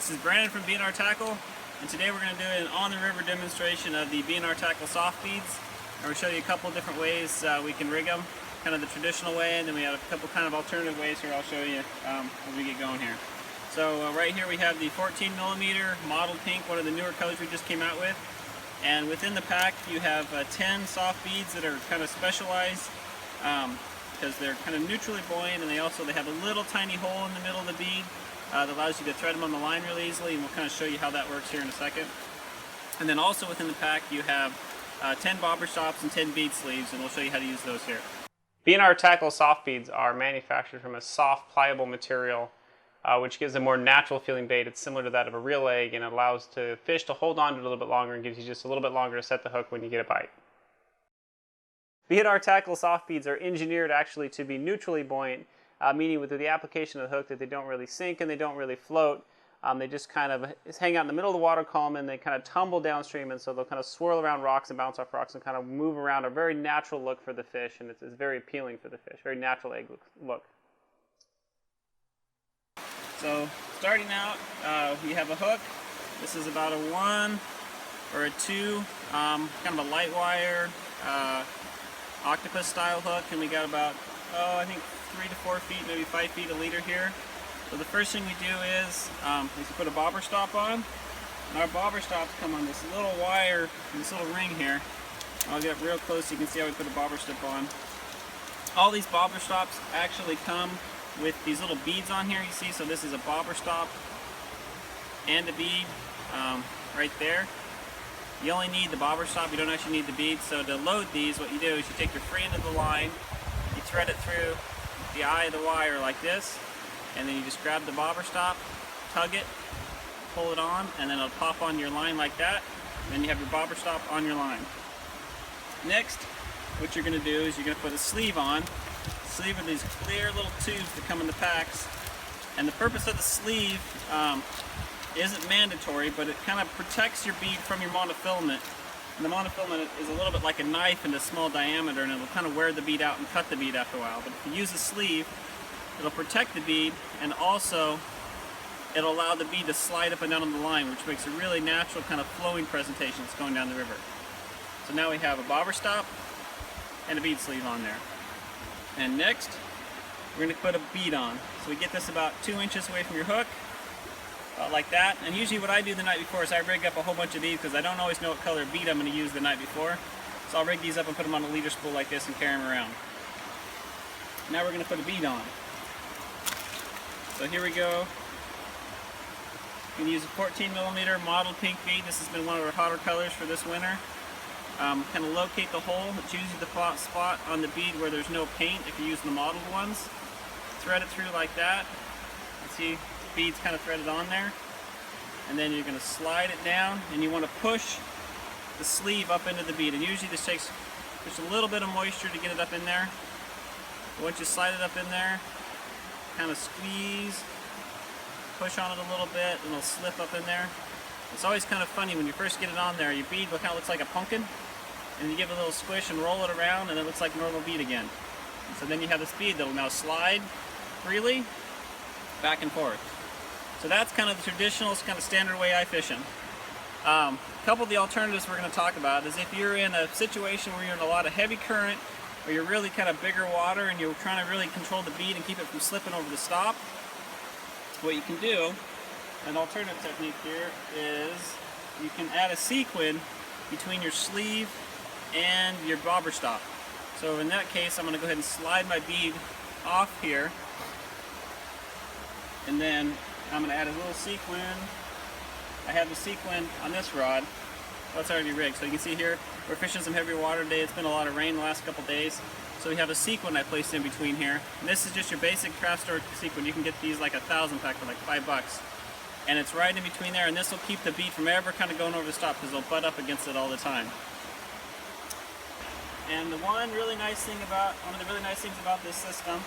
This is Brandon from BnR Tackle, and today we're going to do an on-the-river demonstration of the BnR Tackle soft beads. And we'll show you a couple of different ways we can rig them, kind of the traditional way, and then we have a couple kind of alternative ways here I'll show you as we get going here. So right here we have the 14mm mottled pink, one of the newer colors we just came out with. And within the pack you have 10 soft beads that are kind of specialized because they're kind of neutrally buoyant, and they have a little tiny hole in the middle of the bead that allows you to thread them on the line really easily, and we'll kind of show you how that works here in a second. And then also within the pack you have 10 bobber stops and 10 bead sleeves, and we'll show you how to use those here. BnR Tackle soft beads are manufactured from a soft, pliable material which gives a more natural feeling bait. It's similar to that of a real egg, and it allows the fish to hold on to it a little bit longer and gives you just a little bit longer to set the hook when you get a bite. BnR Tackle soft beads are engineered actually to be neutrally buoyant, meaning with the application of the hook that they don't really sink and they don't really float. They just kind of hang out in the middle of the water column, and they kind of tumble downstream, and so they'll kind of swirl around rocks and bounce off rocks and kind of move around. A very natural look for the fish, and it's very appealing for the fish. Very natural egg look. So starting out, we have a hook. This is about a 1 or a 2, kind of a light wire octopus style hook, and we got about, I think 3 to 4 feet, maybe 5 feet a leader here. So the first thing we do is we put a bobber stop on, and our bobber stops come on this little wire, this little ring here. I'll get real close so you can see how we put a bobber stop on. All these bobber stops actually come with these little beads on here, you see. So this is a bobber stop and a bead right there. You only need the bobber stop, you don't actually need the bead. So to load these, what you do is you take your free end of the line, you thread it through the eye of the wire like this, and then you just grab the bobber stop, tug it, pull it on, and then it'll pop on your line like that. And then you have your bobber stop on your line. Next, what you're going to do is you're going to put a sleeve on. Sleeve are these clear little tubes that come in the packs, and the purpose of the sleeve isn't mandatory, but it kind of protects your bead from your monofilament. And the monofilament is a little bit like a knife in a small diameter, and it'll kind of wear the bead out and cut the bead after a while. But if you use a sleeve, it'll protect the bead, and also it'll allow the bead to slide up and down on the line, which makes a really natural kind of flowing presentation that's going down the river. So now we have a bobber stop and a bead sleeve on there. And next, we're going to put a bead on. So we get this about 2 inches away from your hook, like that. And usually what I do the night before is I rig up a whole bunch of these because I don't always know what color bead I'm going to use the night before. So I'll rig these up and put them on a leader spool like this and carry them around. Now we're going to put a bead on. So here we go. You can use a 14mm mottled pink bead. This has been one of our hotter colors for this winter. Kind of locate the hole. It's usually the spot on the bead where there's no paint if you're using the mottled ones. Thread it through like that. You see, the bead's kind of threaded on there. And then you're going to slide it down, and you want to push the sleeve up into the bead. And usually this takes just a little bit of moisture to get it up in there. But once you slide it up in there, kind of squeeze, push on it a little bit, and it'll slip up in there. It's always kind of funny when you first get it on there. Your bead kind of looks like a pumpkin, and you give it a little squish and roll it around, and it looks like normal bead again. And so then you have this bead that will now slide freely back and forth. So that's kind of the traditional, kind of standard way I fish them. A couple of the alternatives we're going to talk about is if you're in a situation where you're in a lot of heavy current, or you're really kind of bigger water and you're trying to really control the bead and keep it from slipping over the stop, what you can do, an alternative technique here, is you can add a sequin between your sleeve and your bobber stop. So in that case, I'm going to go ahead and slide my bead off here, and then I'm going to add a little sequin. I have the sequin on this rod. Well, it's already rigged, so you can see here we're fishing some heavier water today. It's been a lot of rain the last couple days, so we have a sequin I placed in between here. And this is just your basic craft store sequin. You can get these like a 1,000 pack for like $5. And it's right in between there, and this will keep the bead from ever kind of going over the stop because they'll butt up against it all the time. And one of the really nice things about this system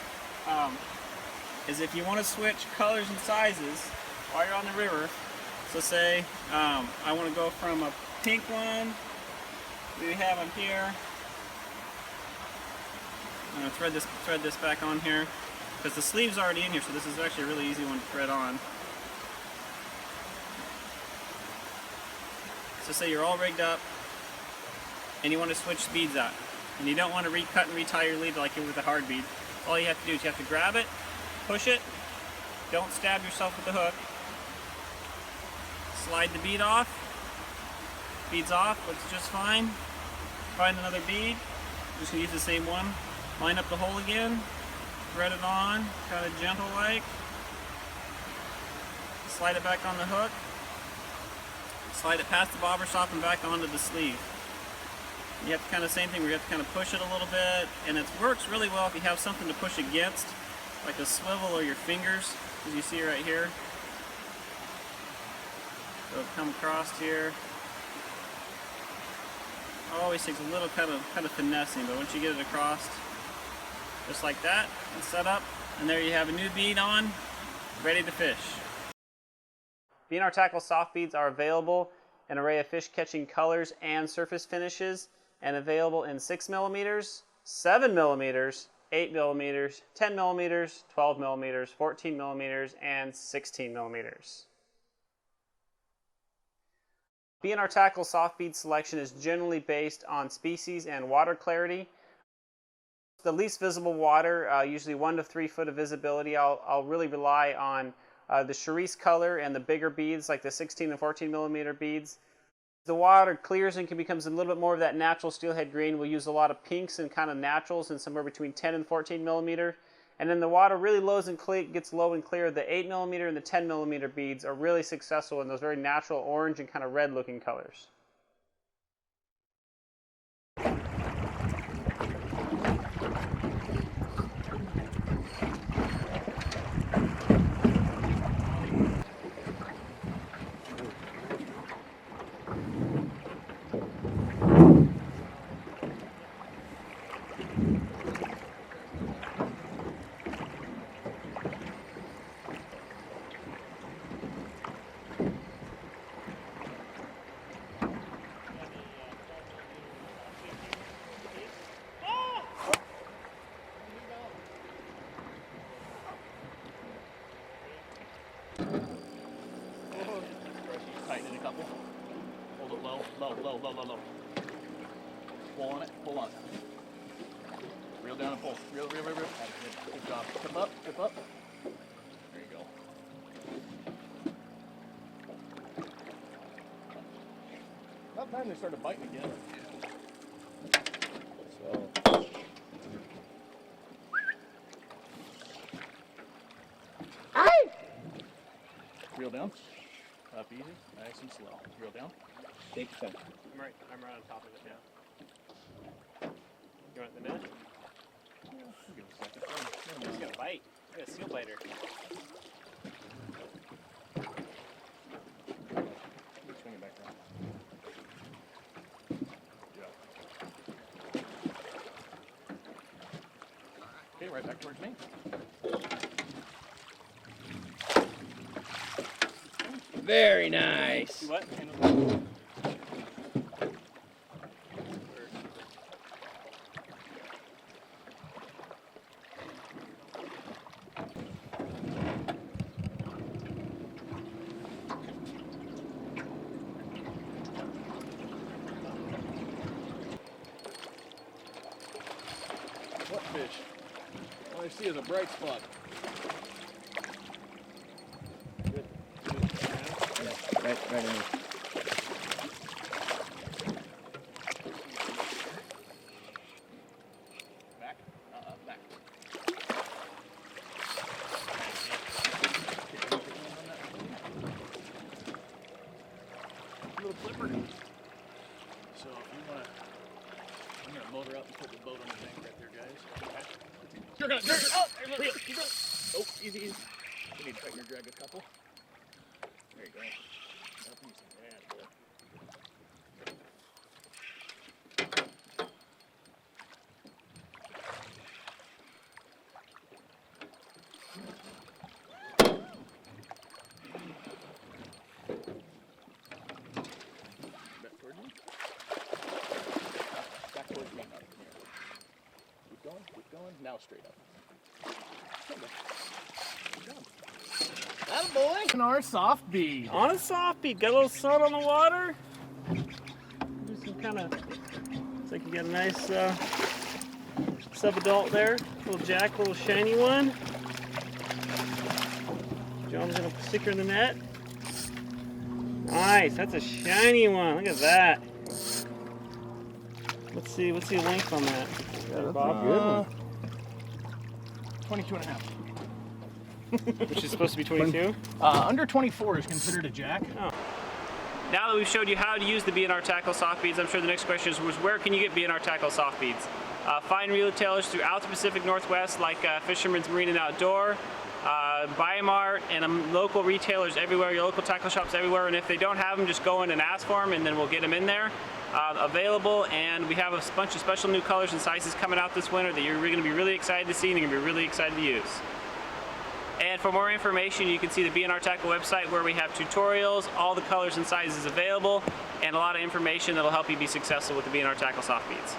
is if you want to switch colors and sizes while you're on the river. So say I want to go from a pink one we have on here. I'm going to thread this back on here because the sleeve's already in here, so this is actually a really easy one to thread on. So say you're all rigged up and you want to switch beads out, and you don't want to recut and retie your lead like you would with a hard bead. All you have to do is you have to grab it, push it, don't stab yourself with the hook, slide the bead off, bead's off, looks just fine. Find another bead, just gonna use the same one, line up the hole again, thread it on, kind of gentle like, slide it back on the hook, slide it past the bobber stop and back onto the sleeve. You have to kind of same thing where you have to kind of push it a little bit, and it works really well if you have something to push against, like a swivel or your fingers, as you see right here. So it'll come across here. Always takes a little kind of finessing, but once you get it across, just like that, and set up, and there you have a new bead on, ready to fish. BnR Tackle soft beads are available in an array of fish catching colors and surface finishes, and available in 6mm, 7mm, 8mm, 10mm, 12mm, 14mm, and 16mm. BnR Tackle soft bead selection is generally based on species and water clarity. The least visible water, usually 1 to 3 foot of visibility, I'll really rely on the cerise color and the bigger beads like the 16 and 14mm beads. The water clears and becomes a little bit more of that natural steelhead green. We'll use a lot of pinks and kind of naturals and somewhere between 10 and 14mm. And then the water really gets low and clear. The 8mm and the 10mm beads are really successful in those very natural orange and kind of red looking colors. Tighten it a couple. Hold it low, low, low, low, low. Pull on it, pull on it. Reel down and pull. Reel. Good job. Tip up, tip up. There you go. About time they started biting again. So. Reel down. Up easy, nice and slow. Reel down. Take your time. I'm right on top of it now. You want the net? Yeah, give it a second. He's gonna bite. He's got a seal biter. Swing it back around. Yeah. Okay, right back towards me. Very nice. See what? What fish? All I see is a bright spot. Good. Yeah, right in there. Back. Back. Little clipper. So if you want to, I'm going to motor up and put the boat on the bank right there, guys. You're going to, oh, reel, keep going. Oh, easy, easy. You need to tighten your drag a couple. There you go. Up easy. Yeah, boy. Back towards me. Back towards me. Now, come here. Keep going. Now straight up. Good job. Attaboy. BnR soft bead. On a soft bead, got a little sun on the water. There's some kind of, looks like you got a nice sub-adult there. Little jack, little shiny one. John's gonna stick her in the net. Nice, that's a shiny one. Look at that. Let's see, what's the length on that? Bob, good one. 22 and a half. Which is supposed to be 22? Under 24 is considered a jack. Oh. Now that we've showed you how to use the BnR Tackle soft beads, I'm sure the next question is where can you get BnR Tackle soft beads? Find retailers throughout the Pacific Northwest like Fisherman's Marine and Outdoor, buy them art, and local retailers everywhere, your local tackle shops everywhere, and if they don't have them, just go in and ask for them, and then we'll get them in there. Available, and we have a bunch of special new colors and sizes coming out this winter that you're going to be really excited to see and you're going to be really excited to use. And for more information, you can see the BnR Tackle website where we have tutorials, all the colors and sizes available, and a lot of information that will help you be successful with the BnR Tackle soft beads.